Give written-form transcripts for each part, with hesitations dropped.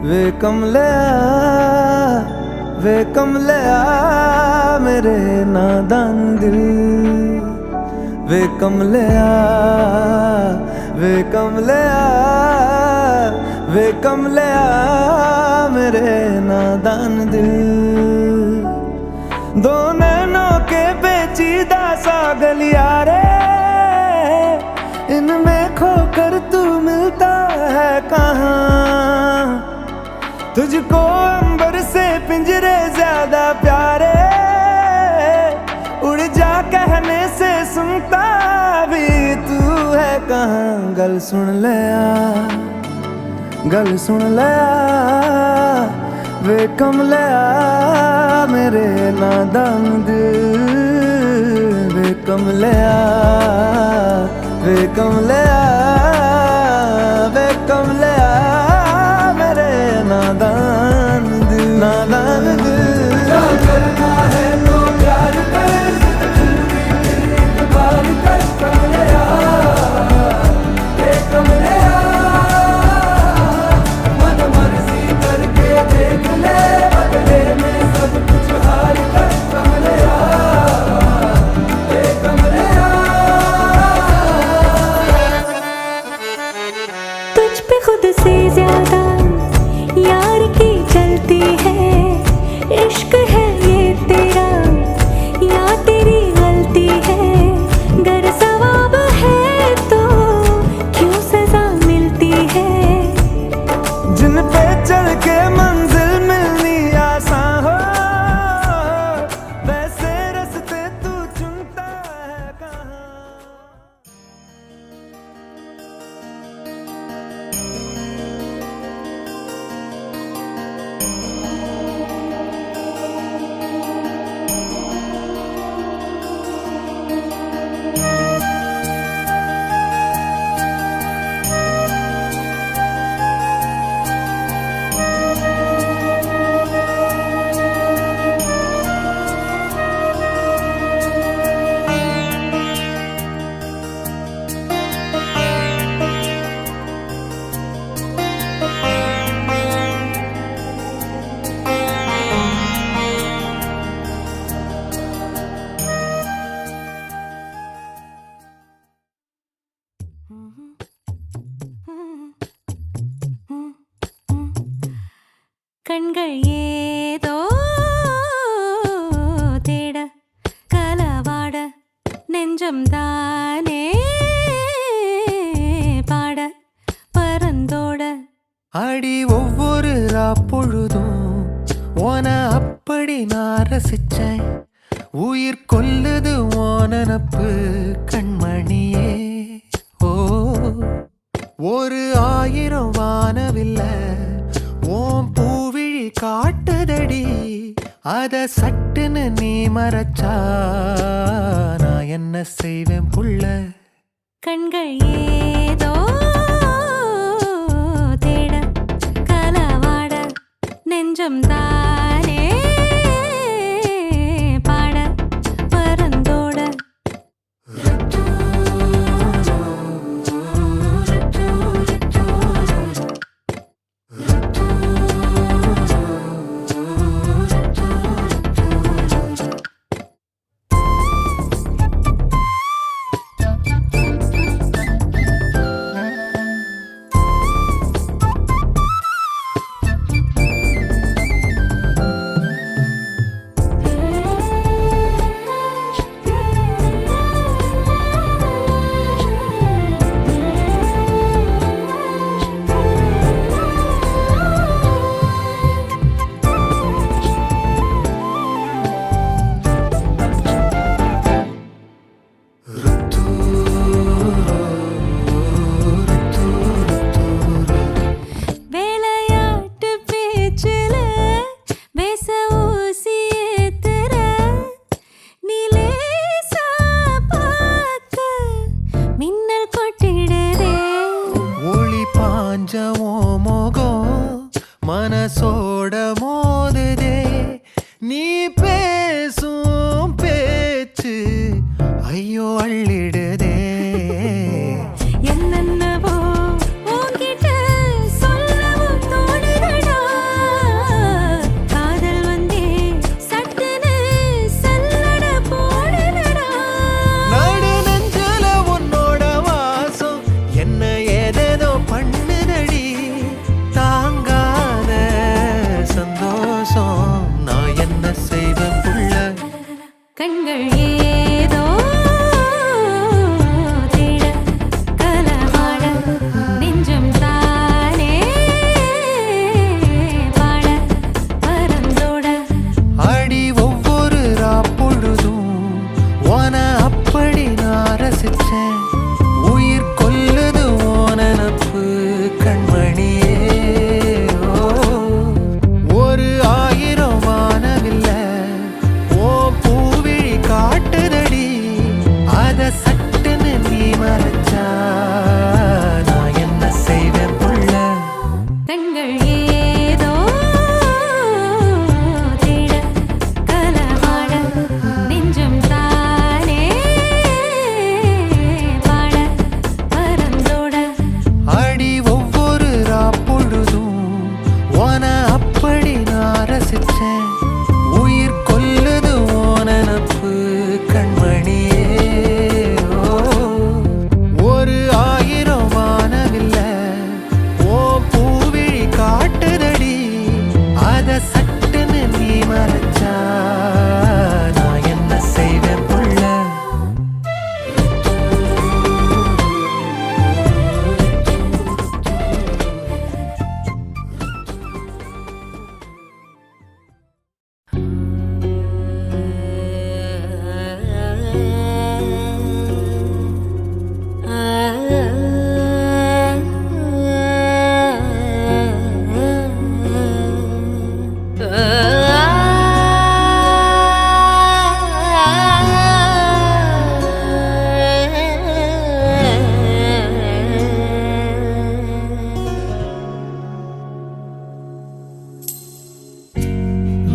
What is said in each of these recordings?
वे कमलिया मेरे नादान दिल। वे कमलिया मेरे नादान दिल। दो नैनों के पेचीदा सा गलियारे, इनमें खोकर तू मिलता है कहाँ। तुझको अंबर से पिंजरे ज्यादा प्यारे, उड़ जा कहने से सुनता भी तू है कहाँ। गल सुन लिया वे कमलिया मेरे नादान दिल। वे कमलिया मेरे नादान दिल। क्या करना है तो प्यार कर, बार कर कमलिया। वे कमलिया मन मर्जी करके देख ले, बदले में सब कुछ हार कर कमलिया। वे कमलिया तुझ पे खुद से ज्यादा यार की चलती है। इश्क है ये तेरा या तेरी गलती है। गर सवाब है तो क्यों सजा मिलती है। जिन पे चल के मंजिल मिलनी आसान हो, वैसे रास्ते तू चुनता है कहाँ। கண்கள் ஏதோ தேட கலவாட, நெஞ்சம் தானே பாட பறந்தோட. அடி ஒவ்வொரு பொழுதும் ஓன அப்படி நான் ரசிச்சேன். உயிர் கொல்லுது ஓனனப்பு கண்மணியே. ஓ ஒரு 1000 வானவில்ல ஓம் பூவிழி காட்டுதடி. அத சட்டுன்னு நீ மறைச்சா நான் என்ன செய்வேன் புள்ள. கண்கள் ஏதோ தேட கலவாட, நெஞ்சம் தானே பாட பறந்தோட. மனசோட மோதுதே நீ பேசும் பேச்சு ஐயோ அள்ளிடுதே என்னென்னவோ உன்கிட்ட சொல்லவும் தோணுதடா கண்கள் ஏதோ தேட கலவாட நெஞ்சம் தானே பாட பறந்தோட அடி ஒவ்வொரு பொழுதும் உன அப்படி நான் ரசிச்சேன். உயிர் கொல்லுது ஓனப்பு கண்மணியே. ஒரு 1000 வானவில்ல ஓ பூவிழி காட்டுதடி. அத சட்டுன்னு நீ மறைச்சா நான் என்ன செய்வேன் புள்ள. கண்கள் ஏதோ தேட கலவாட நெஞ்சம் தானே பாட பறந்தோட அடி ஒவ்வொரு பொழுதும் உன அப்படி நான் ரசிச்சேன். உயிர் கொல்லுது ஓனப்பு கண்மணியே. ஒரு 1000 வானவில்ல ஓ பூவிழி காட்டுதடி. அத சட்டுன்னு நீ மறைச்சா நான் என்ன செய்வேன் புள்ள.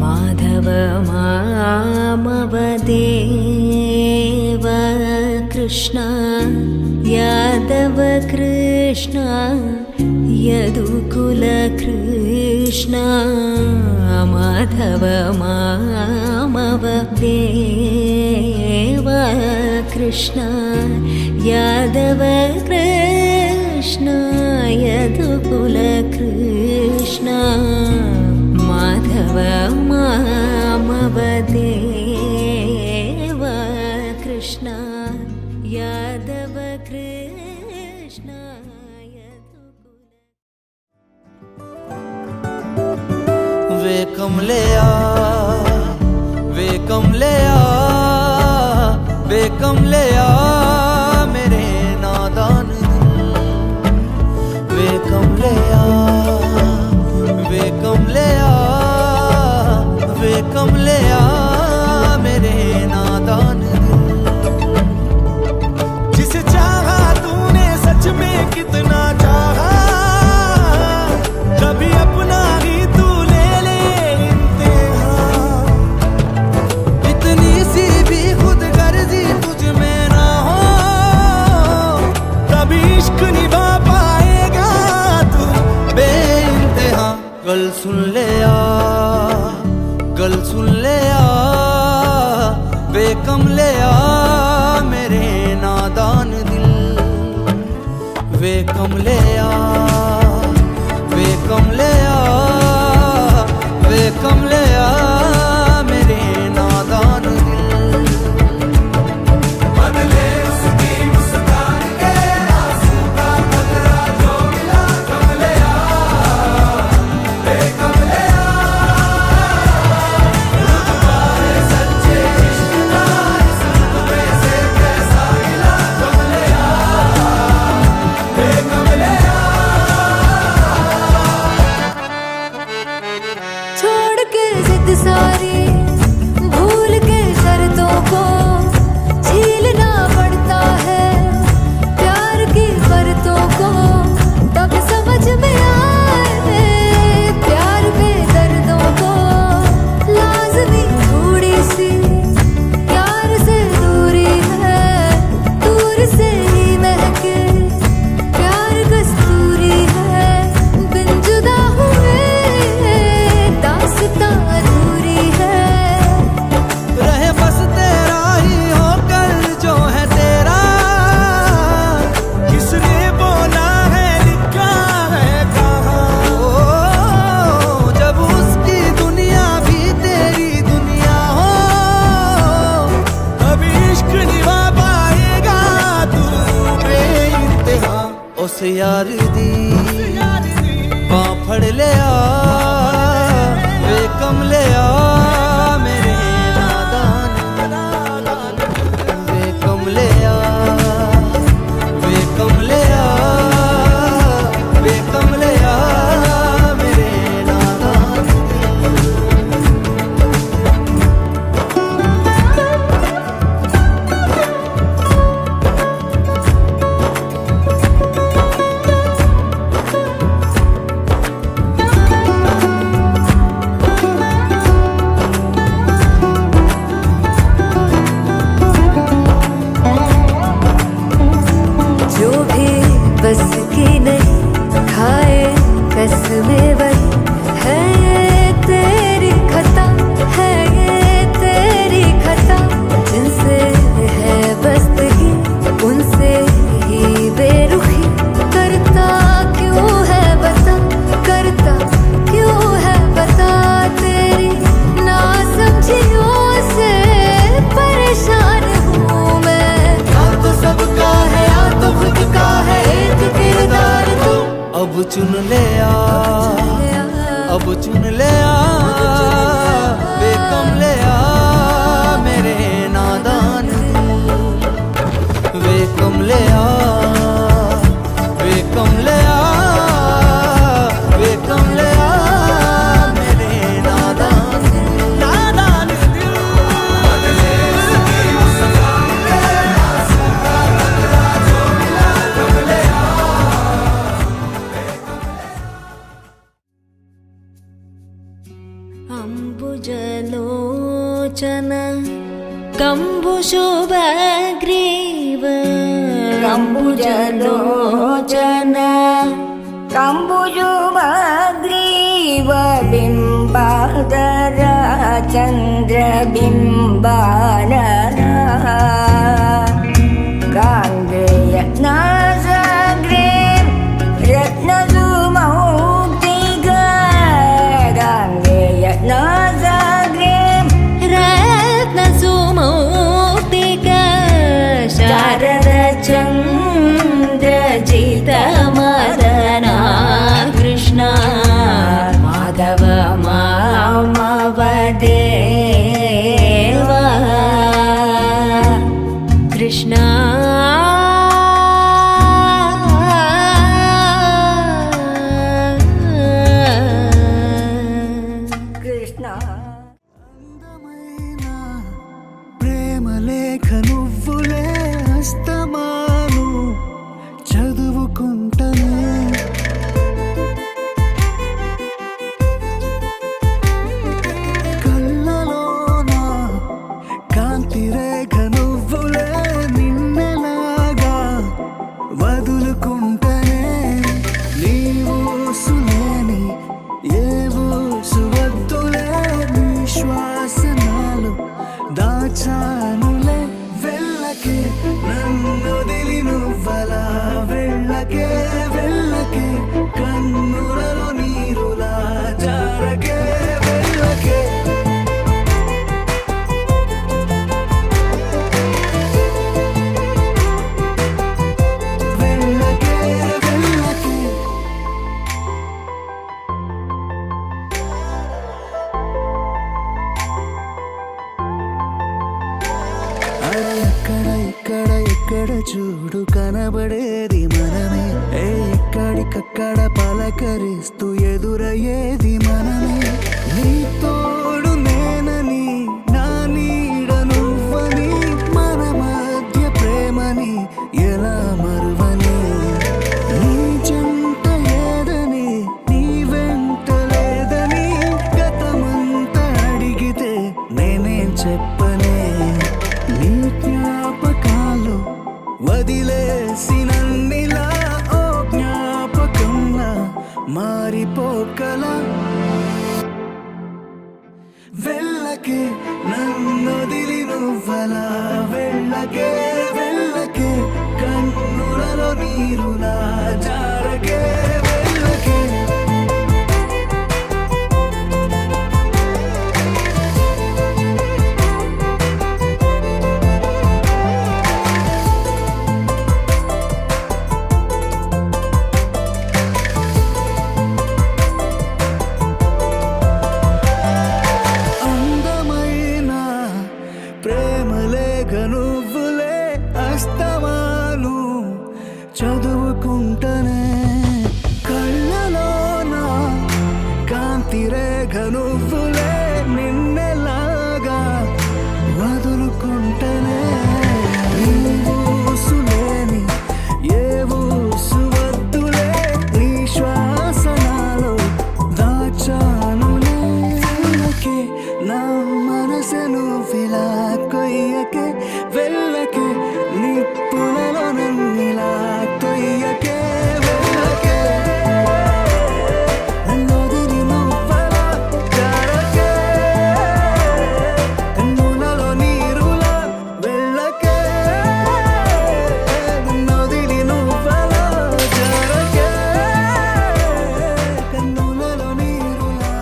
माधव मामव देव कृष्ण यादव कृष्ण यदुकुल कृष्ण माधव मामव देव कृष्ण यादव कृष्ण यदुकुल कृष्ण माधव मामव देव कृष्ण यादव कृष्ण वे कमलिया वे कमलिया वे कमलिया मेरे नादान दिल। वे कमलिया वे कमलिया वे कमलिया मेरे नादान दिल। जिसे चाहा तूने सच में कितना चाहा। कभी अपना ही तू ले ले इम्तिहान। इतनी सी भी खुद गर्जी तुझ में ना हो। कभी इश्क निभा पाएगा तू बेइंतहा। गल सुन ले गल सुन ले वे कमलिया मेरे नादान दिल। वे कमलिया वे कमलिया वे कमलिया मेरे नादान दिल। बदले उसकी मुस्कान के आंसू का बदला जो मिला कमलिया वे कमलिया। तुम्हारे सच्चे इश्क का इस रुतबे से कैसा मिला कमलिया वे कमलिया। यार दी बां फड़ लिया वे कमलिया मेरे नादान वे कमलिया वे कमलिया वे कमलिया मेरे नादान जो भी बस की नहीं खाए कसमें वही है ये तेरी खता है ये तेरी खता जिनसे है बस्तगी उनसे ही बेरुखी करता क्यों है बता करता क्यों है बता तेरी ना समझियों से परेशान हूँ मैं या तो सबका है या तो खुद का है एक किरदार तू अब चुन लिया अब चुन लिया वे कमलिया मेरे नादान वे कमलिया वे कमलिया वे कमलिया मेरे नादान नादान अम्बुजलोचन कम्बुशोभग्रीव कम्बुजलोचन कम्बुजुमग्रीव बिम्बाधर चन्द्रबिम्बानना गाङ्गेय नासाग्रे रत्नसुमौक्तिका गाङ्गेय नासाग्रे रत्नसुमौक्तिका शारद चन्द्रजितमदना कृष्ण माधव मामवदेव कृष्ण कृष्ण అందమైన ప్రేమ లేఖ నువ్వులే అస్తమాను చదువుకుంటనే కళ్ళలోన కాంతి రేఖ నువ్వులే నిన్నెలాగా వదులుకుంటనే నీవు సులేని ఏవో సువద్దులే నిశ్వాసనాలు దాచానులే వెళ్ళకే నన్నొదిలి నువ్వలా వెళ్ళకే వెళ్ళకే కన్నులలో నీరులా జారకే వెళ్ళకే వెళ్ళకే వెళ్ళకే అరే అక్కడ ఇక్కడ ఎక్కడ చూడు కనబడేది మనమే ఏ ఎక్కడికక్కడ పలకరిస్తూ ఎదురయ్యేది మనమే నీ తోడు నేనని నా నీడ నువ్వని మన మధ్య ప్రేమని ఎలా మరువని నీ చెంత ఏదని నీ వెంట లేదని గతమంతా అడిగితే నేనేం చెప్పనే నీ జ్ఞాపకాలు వదిలేసినన్నిలా ఓ జ్ఞాపకంలా మారిపోకలా వెళ్ళకే నన్నొదిలి నువ్వలా వెళ్ళకే వెళ్ళకే కన్నులలో నీరులా జారకే వెళ్ళకే కాంతి రేఖ నువ్వులే నిన్నెలాగా వదులుకుంటనే ఊసులేని ఏ ఊసు వద్దులే నీ శ్వాసనాలో దాచానులే నా మనసును విలా కొయ్యకే వెళ్ళకే నిప్పులలో నన్నిలా తొయ్యకే వెళ్ళకే నన్నొదిలి నువ్వలా జారకే కన్నులలో నీరులా వెళ్ళకే నన్నొదిలి నువ్వలా జారకే కన్నులలో నీరులా.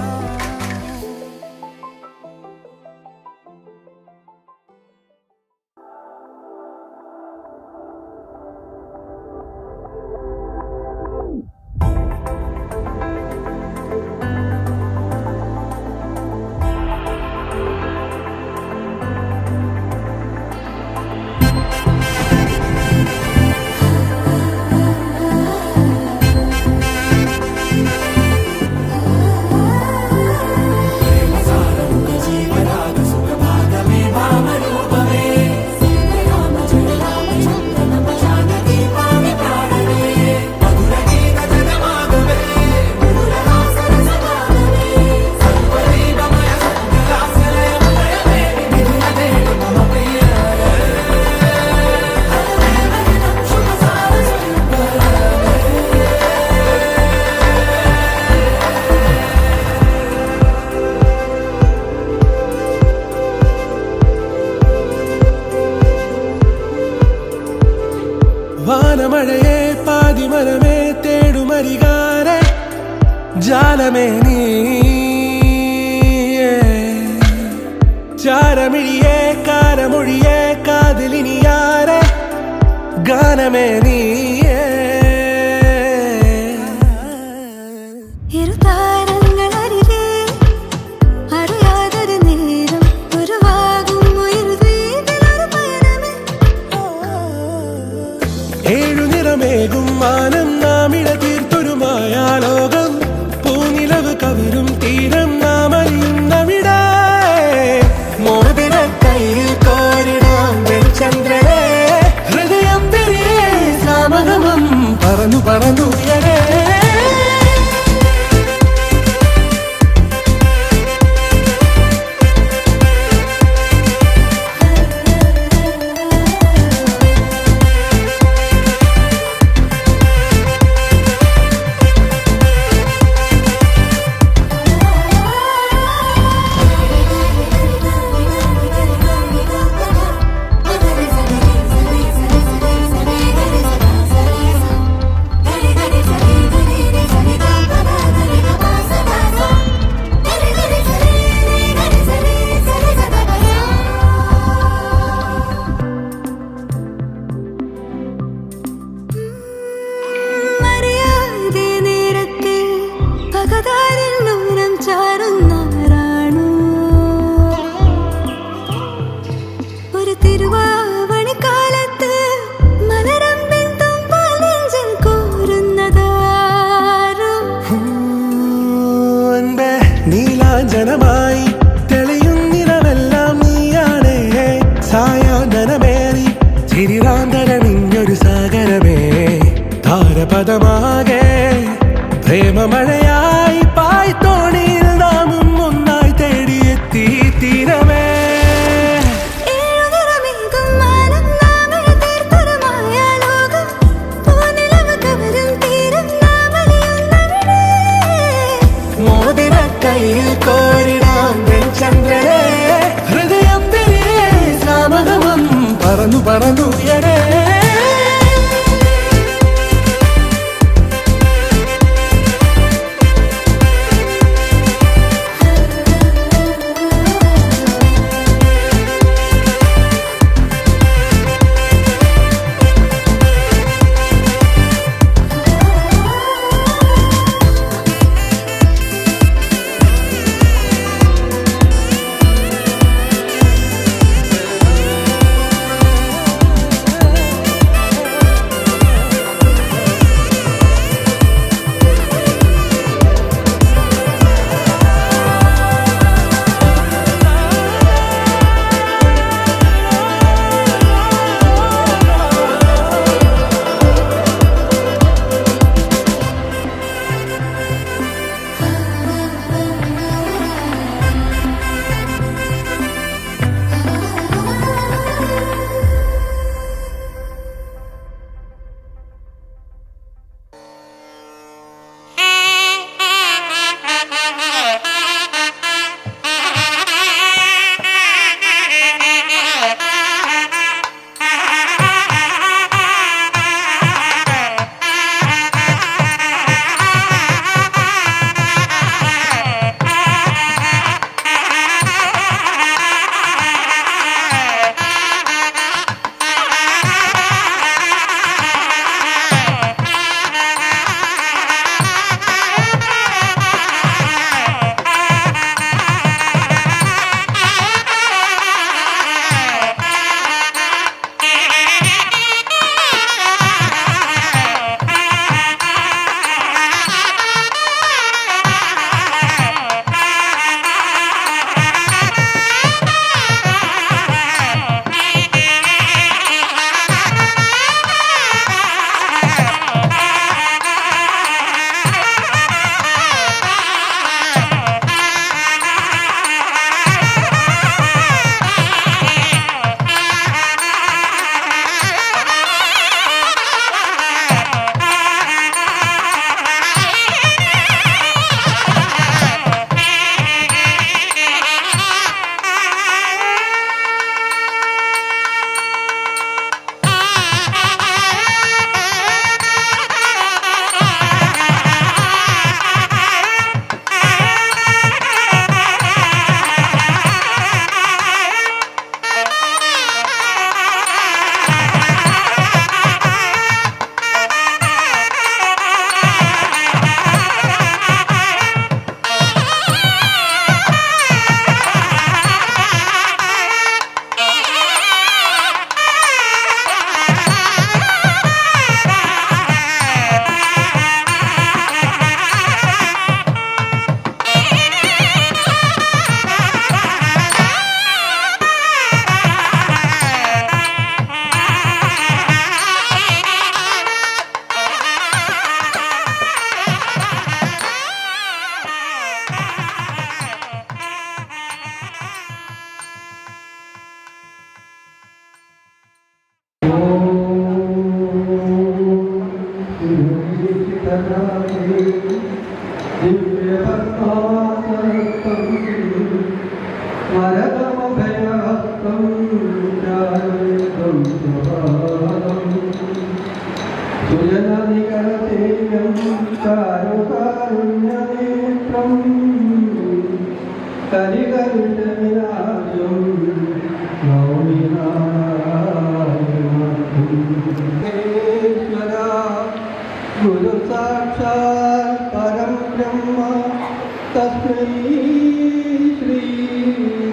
വാനമഴയെ പാതിമരമേ തേടുമരികാരെ ജാലമേ നീ ചാരമിഴിയെ കാരമൊഴിയെ കാതിലിനിയാരെ ഗാനമേ നീ ഇരുതാരങ്ങളരികെ അറിയാതൊരു നേരം ഉരുവാകും ഒരു ദ്വീപിലൊരു പയനമേ ഏഴു നിറമേകും മാനം നാമിട തീർത്തൊരു മായാലോകം പൂനിലവ് കവരും തീരം നാം അറിയുന്നവിട മോതിര കയ്യിൽ കോരിടാം വെൺചന്ദ്രനെ ഹൃദയം പെരിയേ സാമഗമം പറന്നു പറന്നുയരേ അറിയാതെ നേരത്തെ പകതാരിൽ നൂനം ചാരുന്നാരാണു ഒരു തിരുവാവണിക്കാലത്ത് മലരമ്പിൻ തുമ്പാൽ നെഞ്ചിൽ കോരുന്നതാരോ അൻപേ നീലാഞ്ജനമായി തെളിയുന്നിരവെല്ലാം നീയാണേ സായാഹ്നമേറി ചിരിറാന്തരണിഞ്ഞൊരു സാഗരമേ താരപദമാകെ പ്രേമമഴയായി പായ്ത്തോണിയിൽ നാമും ഒന്നായി തേടിയെത്തി തീരമേ ഏഴുനിറമേകും മാനം നാമിഴ തീർത്തൊരു മായാലോകം പൂനിലവ് കവരും തീരം നാം അറിയുന്നവിടെ മോതിര കയ്യിൽ കോരിടാം വെൺചന്ദ്രനെ ഹൃദയം പെരിയേ സാമഗമം പറന്നു പറന്നുയരേ കാരുണ്യനേത്രം കരികരുഷവിനാശം ഗൗരിനാരായണ ഗുരു സാക്ഷാൽ പരം ബ്രഹ്മ തസ്മൈ ശ്രീ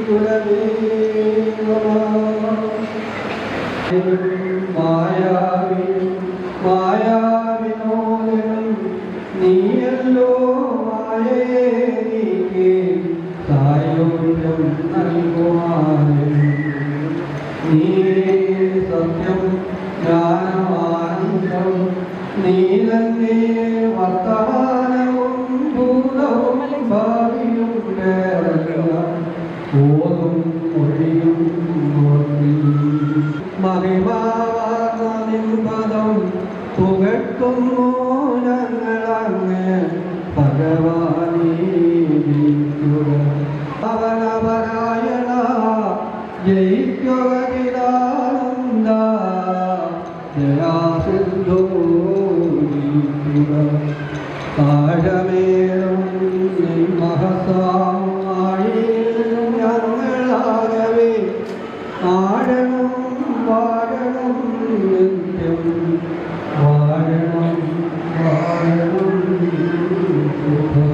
ഗുരവേ നമഃ. മായാവിനോദനം നീയല്ലോ മായയെ നീക്ക് സായോജ്യം നൽകുവാനും നീ സത്യം ജ്ഞാനമാനന്ദം നീ തന്നെ വർത്തമാനവും ഭൂതവും ഭാവിയും ഓതും മൊഴിയും മഹിമാവാർന്നനിമ്പദം പുകഴ്ത്തുന്നു ഞങ്ങളങ്ങ് ഭഗവാനീ അവനവനായണ ജയിക്കുക ചിദാനന്ദ ജയാസിന്ധോ താഴമേറും മഹസായി ഞങ്ങളാകവേ ആഴണം വാഴണം നിത്യം വാഴണം വാഴണം സുഖം.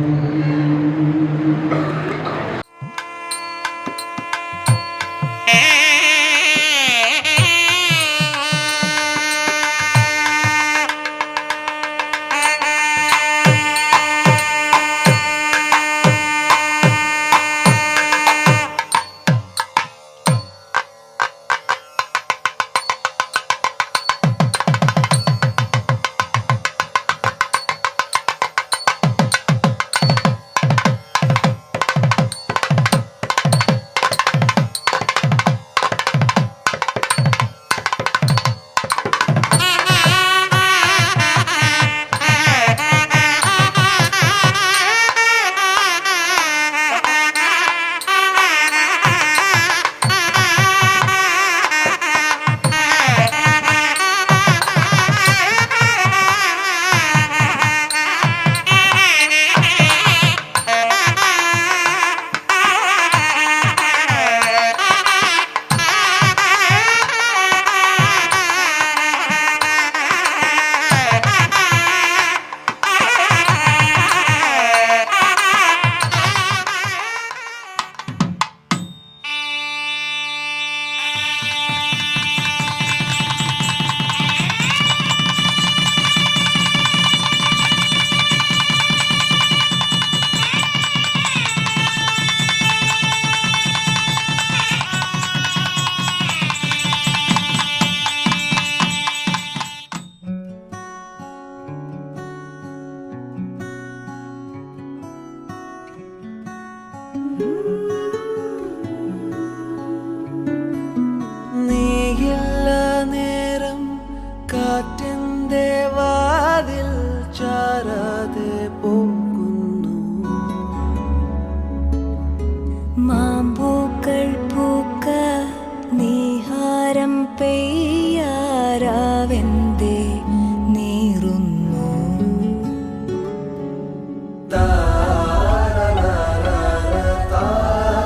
നീയില്ല നേരം കാറ്റിൻ്റെ വാതിൽ ചാരാതെ പോകുന്നു. മാമ്പൂക്കൾ പൂക്ക നീഹാരം പെയ്യാരാവെന്തേ നീറുന്നു. താരലാരലാര താര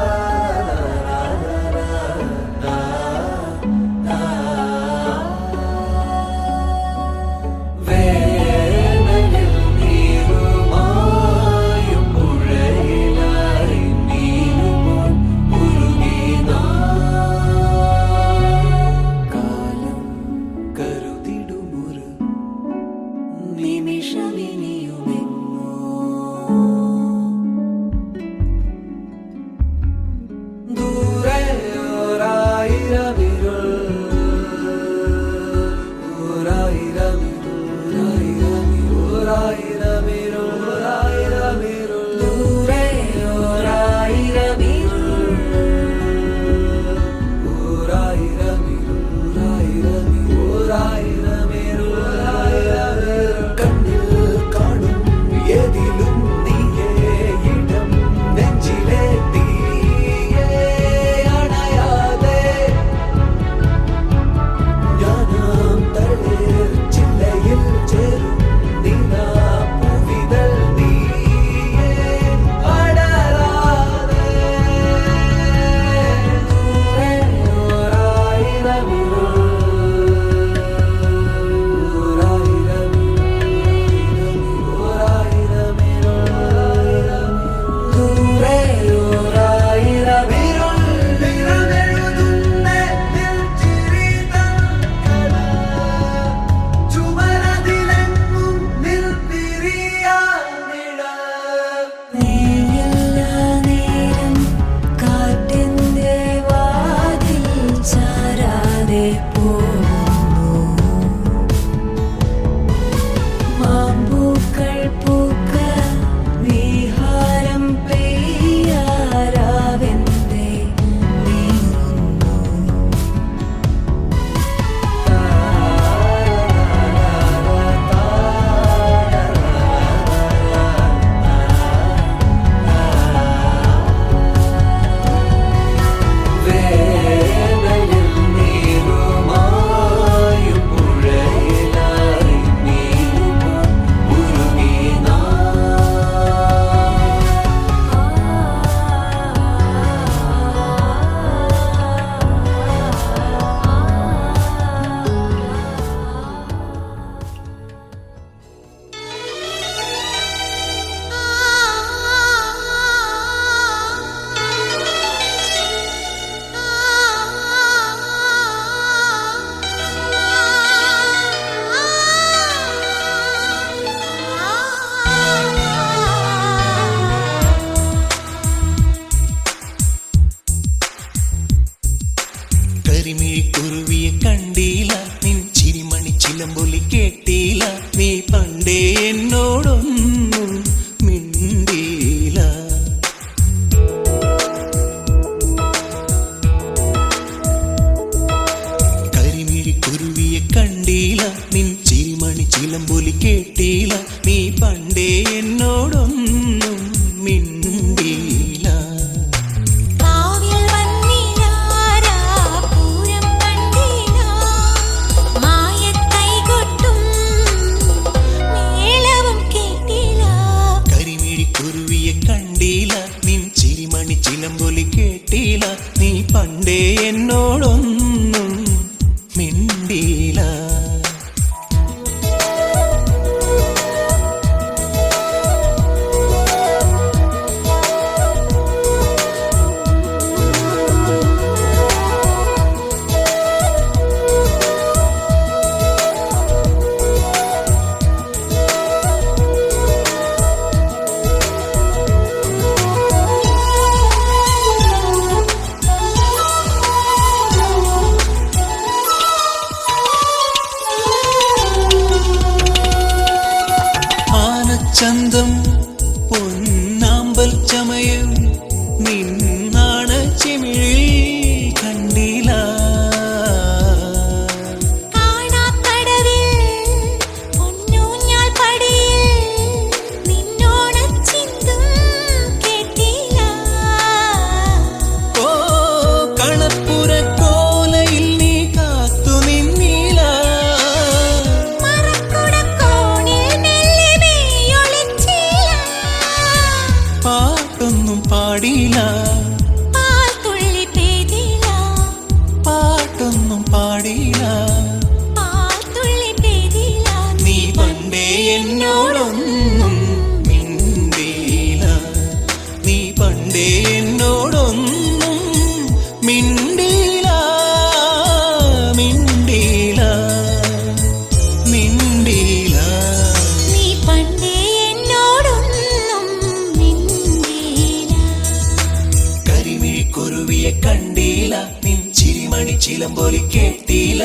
ചിരിമണി ചിലമ്പൊലി കേട്ടില്ല, നീ പണ്ടേ എന്നോടൊന്നും മിണ്ടിയില്ല. ചന്തം പൊന്നാമ്പൽ ചമയം നിന്നാണ ചിമിഴിൽ കണ്ടില്ല. ഓ കളപ്പുര കോലയിൽ നീ കാത്തു നിന്നില്ല. പാട്ടൊന്നും പാടില്ല, പാട്ടൊന്നും പാടില്ല. നീ പണ്ടേ എന്നോടൊന്നും മിണ്ടിയില്ല, നീ പണ്ടേ എന്നോടൊന്നും മിണ്ടിയില്ല, മിണ്ടിയില്ല, മിണ്ടിയില്ല. കരിമിഴിക്കുരുവിയെ കണ്ടില്ല, നിൻ ചിരിമണി ചിലമ്പൊലി കേട്ടില്ല.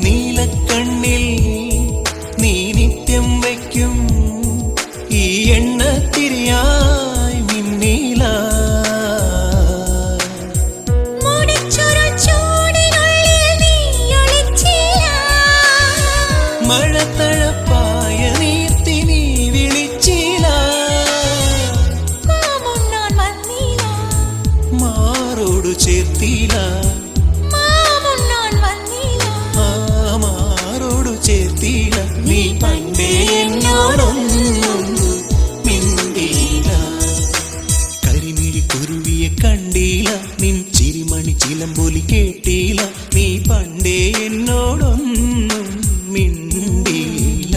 നീലക്കണ്ണിൽ നീ നിത്യം വയ്ക്കും ഈ എണ്ണത്തിരിയായി മിന്നീല. മഴത്തഴപ്പായ നീർത്തി നീ വിളിച്ചില്ല, മാറോടു ചേർത്തില്ല, മാറോടു ചേർത്തില്ല. നീ പണ്ടേ എന്നോടൊന്നും മിണ്ടിയില്ല. കരിമിഴിക്കുരുവിയെ കണ്ടില്ല, നിൻ ചിരിമണി ചിലമ്പൊലി കേട്ടില്ല. നീ പണ്ടേ എന്നോടൊന്നും മിണ്ടിയില്ല.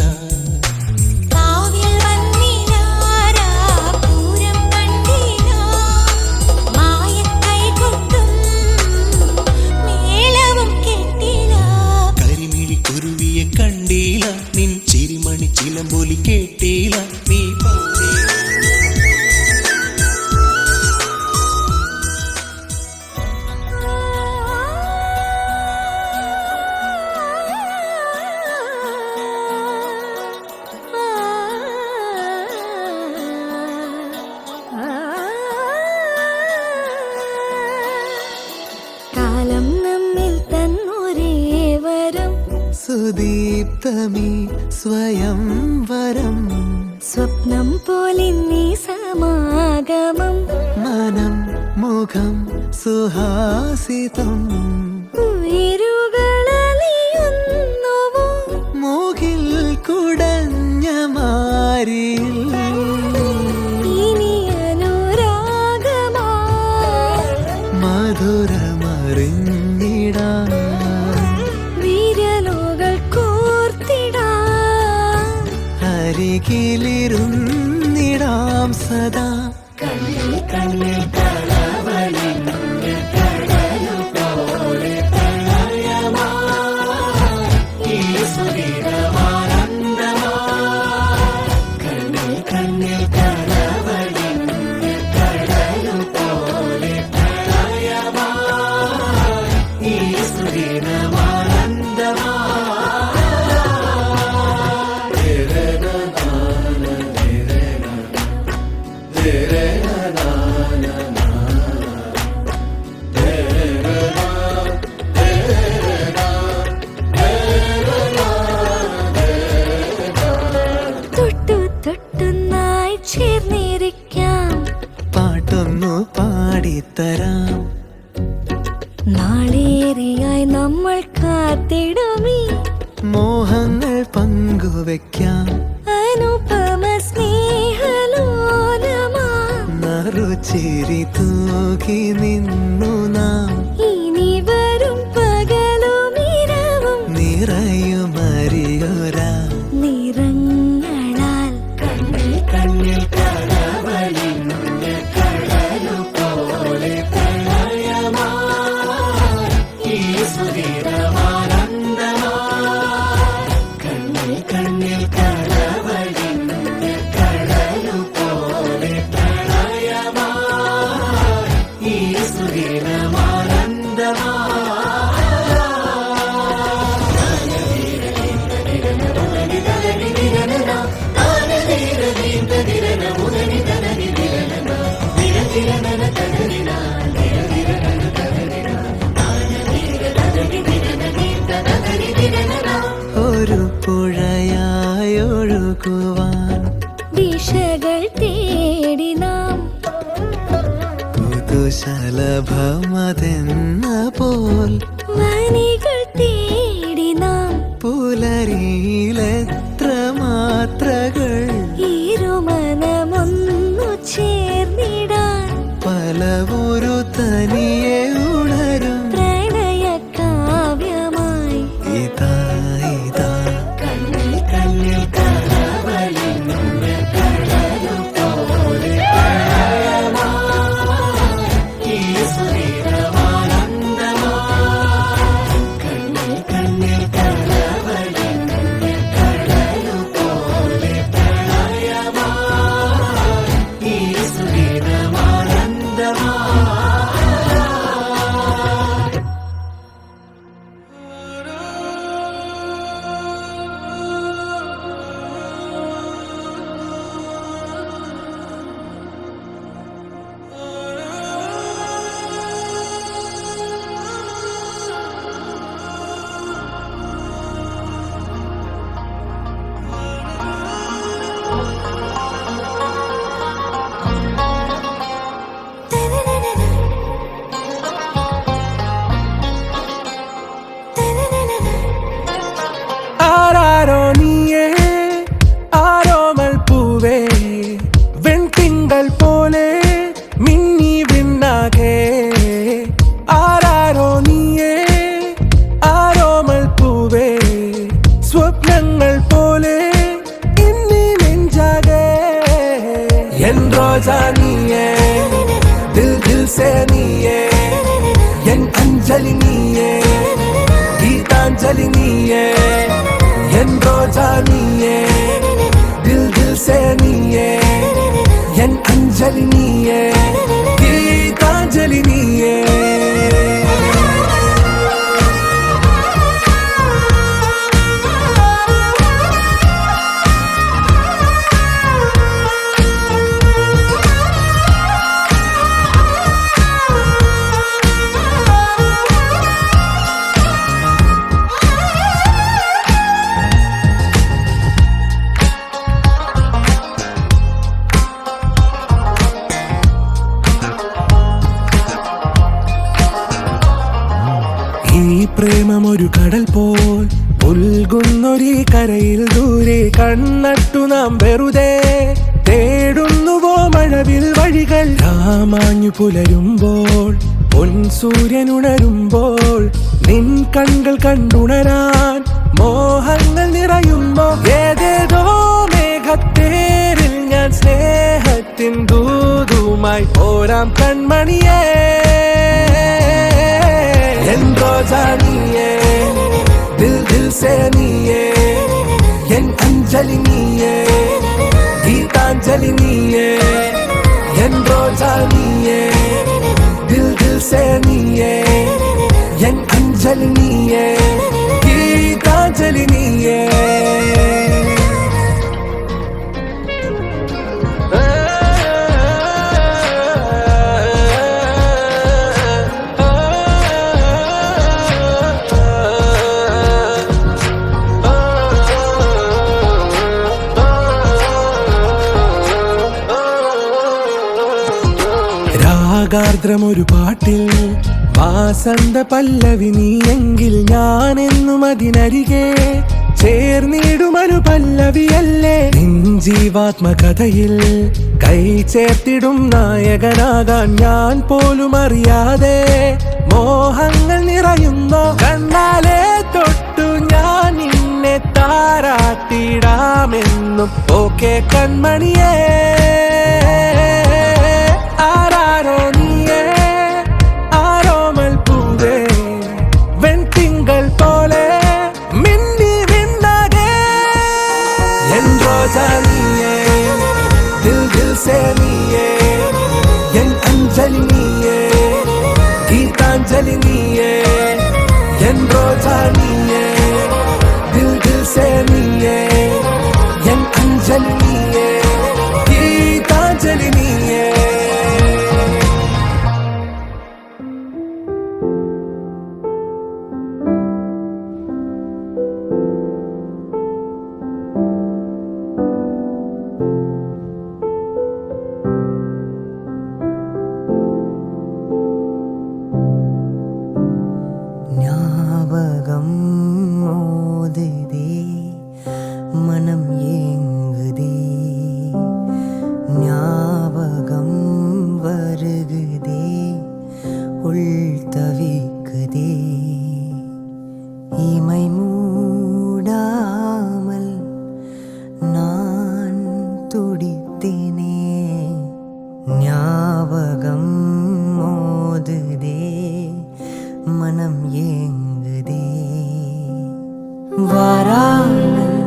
കരിമിഴിക്കുരുവിയെ കണ്ടില്ല, നിൻ ചിരിമണി ചിലമ്പൊലി കേട്ടില്ല. നീ പണ്ടേ കാലം നമ്മിൽ തന്നൊരേ വരം, സുദീപ്തമീ സ്വയംവരം. സ്വപ്നം പോലെ നീ സമാഗമം, മനം മുഖം സുഹാസിതം. ഉയരുകളലിയുന്നുവോ മൂകിൽ കുടഞ്ഞ മാരിൽ ഇനി അനുരാഗമാ മധുരമറിഞ്ഞിടാൻ വിരലുകൾ കോർത്തിടാൻ അരികിലിരുന്നിടാം സദാ. കണ്ണിൽ കണ്ണിൽ കളവലിന്റെ കടലു പോലെ പ്രളയമാ ഈ സുദിനമാനന്ദമാ. കണ്ണിൽ കണ്ണിൽ കളവലിന്റെ കടലു പോലെ പ്രളയമാ ഈ സുദിനമാനന്ദമാ. ധീരന തൊട്ടു തൊട്ടുന്നായി ചേർന്നിരിക്കാം, പാട്ടൊന്നു പാടിത്തരാം. നാളേറെയായി നമ്മൾ കാത്തിടുമീ മോഹങ്ങൾ പങ്കുവെക്കാം. അനുപമ സ്നേഹലോലമാ നറുചിരി തൂകി നിന്നു നാം. ഇനി വരും പകലും ഇരവും നിറയുമറിയൊരാ നിറങ്ങളാൽ കണ്ണിൽ കണ്ണിൽ കടവലിന്റെ കടലു പോലെ പ്രണയമായി ഈ സുധീരമാനന്ദമായി. കണ്ണിൽ കണ്ണിൽ കടവലിന്റെ കടലു പോലെ പ്രണയമായി ഈ സുധീരമാനന്ദമായി. ഒരു പുഴയായൊഴുകുവാൻ ദിശകൾ തേടി നാം പുതുശലഭമതെന്ന പോൽ വനികൾ തേടി നാം പുലരിയിലെത്ര മാത്രകൾ ഇരുമനമൊന്നു ചേർന്നിടാൻ പലവൊരു തനിയെ ഉണരും പ്രണയ കാവ്യമായി ഇതാ ഇതാ. കണ്ണിൽ കണ്ണിൽ കടവലിന്റെ കടലു പോലെ പ്രണയമായി ഈ സുധീരമാനന്ദമായി. കണ്ണിൽ കണ്ണിൽ കടവലിന്റെ കടലു പോലെ പ്രണയമായി ഈ സുധീരമാനന്ദമായി. ആരാരോ നീയേ ആരോമൽ പൂവേ വെൺതിങ്കൾ പോലെ മിന്നി വിണ്ണാകെ. ആരാരോ നീയേ ആരോമൽ പൂവേ സ്വപ്നങ്ങൾ പോലെ ഇന്നി നെഞ്ചാകെ. എൻ റോജാ നീയേ ദിൽ ദിൽ സേ നീയേ എൻ അഞ്ജലി നീയേ ഗീതാഞ്ജലി നീയേ എൻ റോജാ നീയേ ദിൽ ദിൽ സേ നീയേ എൻ അഞ്ജലി നീയേ ഗീതാഞ്ജലി നീയേ. ഈ പ്രേമമൊരു കടൽ പോൽ ഉൽകുന്നൊരീ കരയിൽ ദൂരെ കണ്ണട്ടു നാം വെറുതെ തേടുന്നുവോ മഴവിൽ വഴികൾ. രാമാഞ്ഞു പുലരുമ്പോൾ പൊൻസൂര്യനുണരുമ്പോൾ നിൻ കണ്ണുകൾ കണ്ടുണരാൻ മോഹങ്ങൾ നിറയുമ്പോ ഏതേതോ മേഘത്തേരിൽ ഞാൻ സ്നേഹത്തിൻ ദൂതുമായി പോരാം കൺമണിയേ. എൻ റോജാ നീയേ ദിൽ ദിൽ സേ നീയേ എൻ അഞ്ജലി നീയേ ഗീതാഞ്ജലി നീയേ എൻ റോജാ നീയേ ദിൽ ദിൽ സേ നീയേ എൻ അഞ്ജലി നീയേ ഗീതാഞ്ജലി നീയേ. രാഗാർദ്രമൊരു പാട്ടിൽ വാസന്ത പല്ലവി നീയെങ്കിൽ ഞാനെന്നും അതിനരികെ ചേർന്നിടുമനു പല്ലവിയല്ലേ നിൻ ജീവാത്മകഥയിൽ കൈ ചേർത്തിടും നായകനാകാൻ ഞാൻ പോലും അറിയാതെ മോഹങ്ങൾ നിറയുന്നോ കണ്ണാലെ തൊട്ടു ഞാൻ നിന്നെ താരാട്ടിടാമെന്നും ഓക്കെ കൺമണിയേ ആരാരോ നീയേ ആരോമൽ പൂവേ വെൺതിങ്കൾ പോലെ മിന്നി മിന്നാകെ എൻ ரோஜா നീയേ ദിൽ ദിൽ സേ നീയേ എൻ അഞ്ജലി നീയേ ഗീതാഞ്ജലി നീയേ എൻ ரோஜா നീയേ ദിൽ ദിൽ സേ നീയേ എൻ അഞ്ജലി നീയേ ഗീതാഞ്ജലി നീയേ ஞாபகம் மோதுதே மனம் ஏங்குதே ஞாபகம் வருகுதே உள் தவிக்குதே இமை மூடாமல் நான் துடித்தேனே ஞாபகம் மோதுதே மனம் ஏங்குதே வாராமல்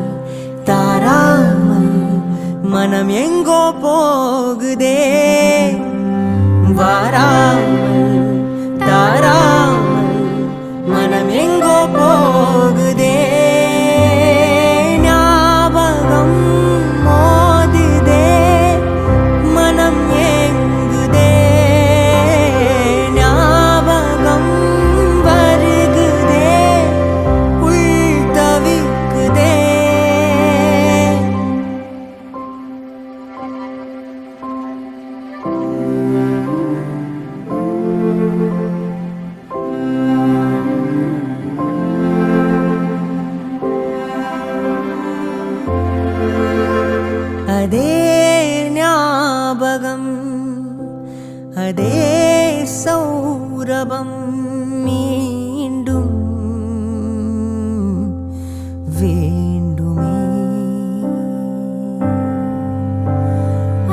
தாராமல் மனம் எங்கோ போகுதே வாராமல் தாராமல் மனம் எங்கோ போகுதே ஞாபகம் மோதுதே மனம் ஏங்குதே ஞாபகம் வருகுதே உள் தவிக்குதே அதே ஞாபகம் அதே சௌரபம் மீண்டும் வேண்டுமே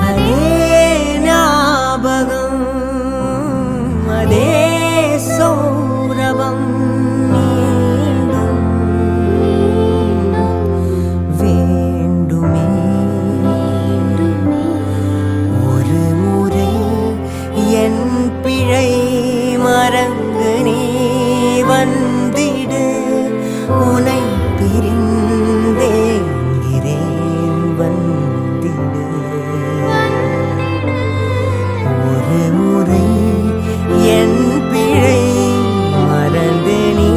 அதே ஞாபகம் அதே சௌரபம் மீண்டும் வேண்டுமே ஒரு முறை என் பிழை மறந்து நீ வந்திடு உனை பிரிந்தேங்கிறேன் வந்திடு ஒரு முறை என் பிழை மறந்து நீ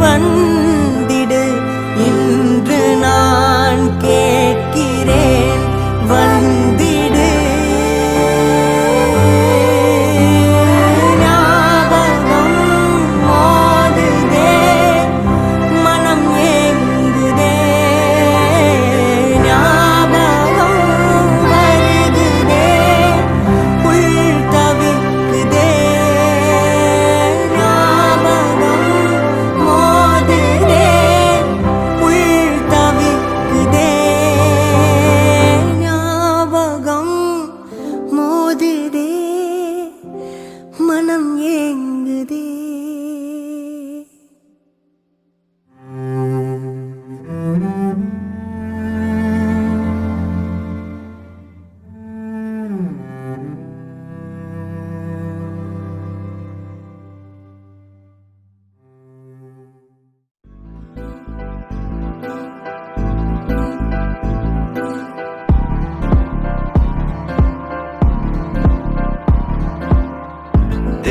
வந்திடு இன்று நான் கேட்கிறேன் வந்திடு ஞாபகம் மோதுதே மனம் ஏங்குதே ஞாபகம் வருகுதே உள் தவிக்குதே ஞாபகம் மோதுதே உள் தவிக்குதே ஞாபகம் மோதுதே மனம் ஏங்குதே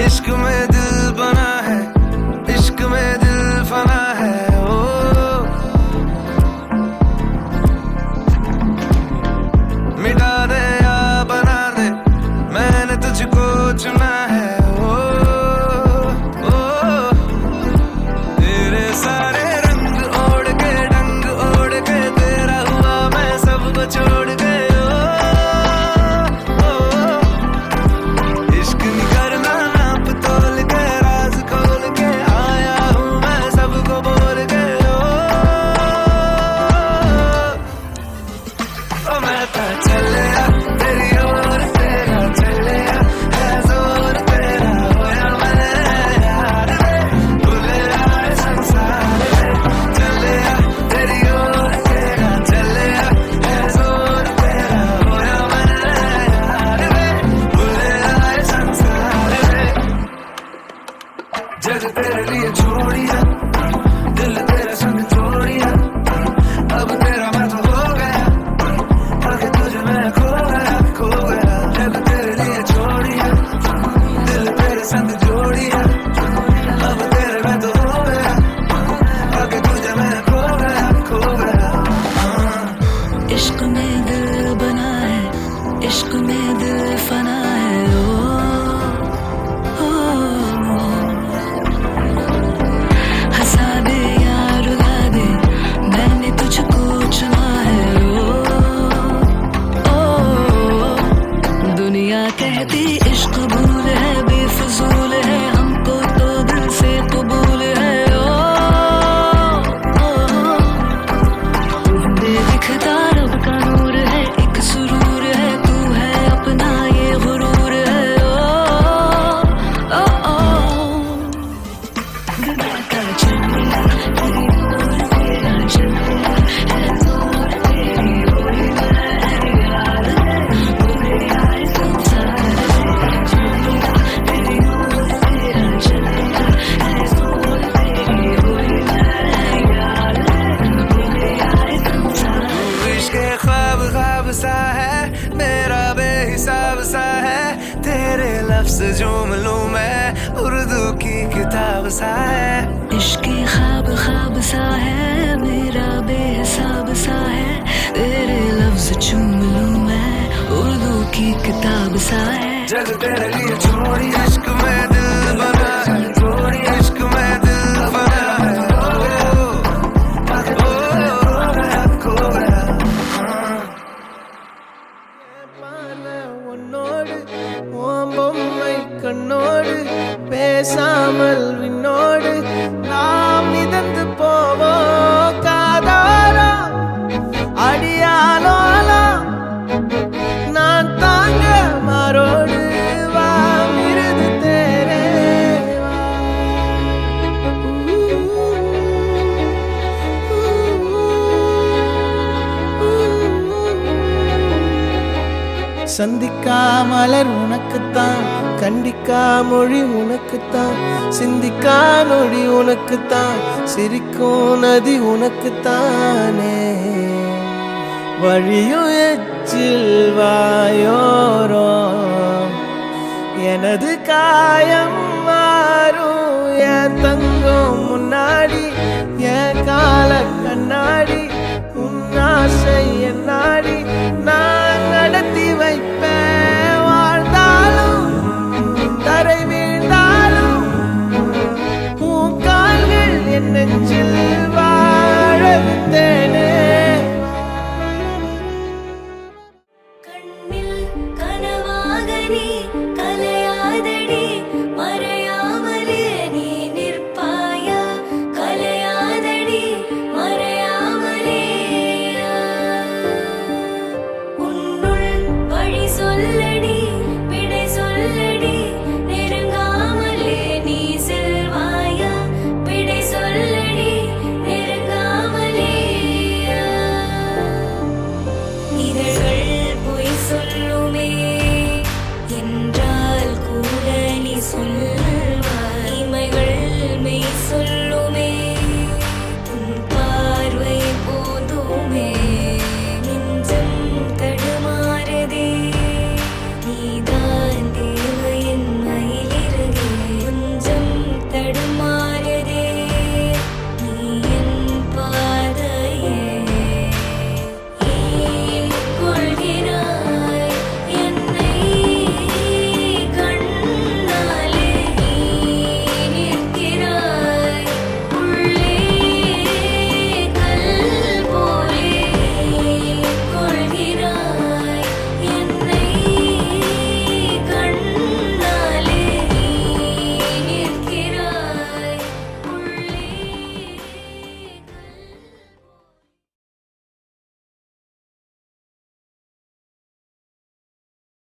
इश्क में दिल बना है इश्क में दिल फना है ओ मिटा दे या बना दे मैंने तुझको कहती इश्क भूल है बेफजूल है हमको तो दिल से कबूल है ओ, तुझे दिखता रब का नूर है एक सुरूर है तू है अपना ये गुरूर है ओ, ओ, ओ, दिलाता चलिया तेरी ओर तेरा चलिया है जोर तेरी कोई मैं यार कोई आए संसार चलिया तेरी ओर तेरा चलिया है जोर तेरी कोई मैं यार कोई आए संसार इश्क ख्वाब ख्वाब सा है मेरा बेहिसाब सा है तेरे लफ्ज झूम लूं मैं उर्दू की किताब सा है इश्क ख्वाब ख्वाब सा है मेरा बेहिसाब सा है तेरे लफ्ज चूम लूं मैं उर्दू की किताब सा है जग तेरे लिए छोड़ी इश्क में दिल बना है छोड़ी इश्क में दिल बना है खो गया உன்னோடு உன் பொம்மை கண்ணோடு பேசாமல் விண்ணோடு நாம் மிதந்து போவோம் காதாரா அடியாலோலா நான் தாங்க மாறோடு வா மிருது தேரே சந்திக்கா மலர் உனக்குத்தான் கண்டிக்கா மொழி உனக்குத்தான் சிந்திக்கா நொடி உனக்குத்தான் சிரிக்கும் நதி உனக்குத்தானே வழியும் எச்சில் வாயோரோ எனது காயம் மாறும் என் தங்கம்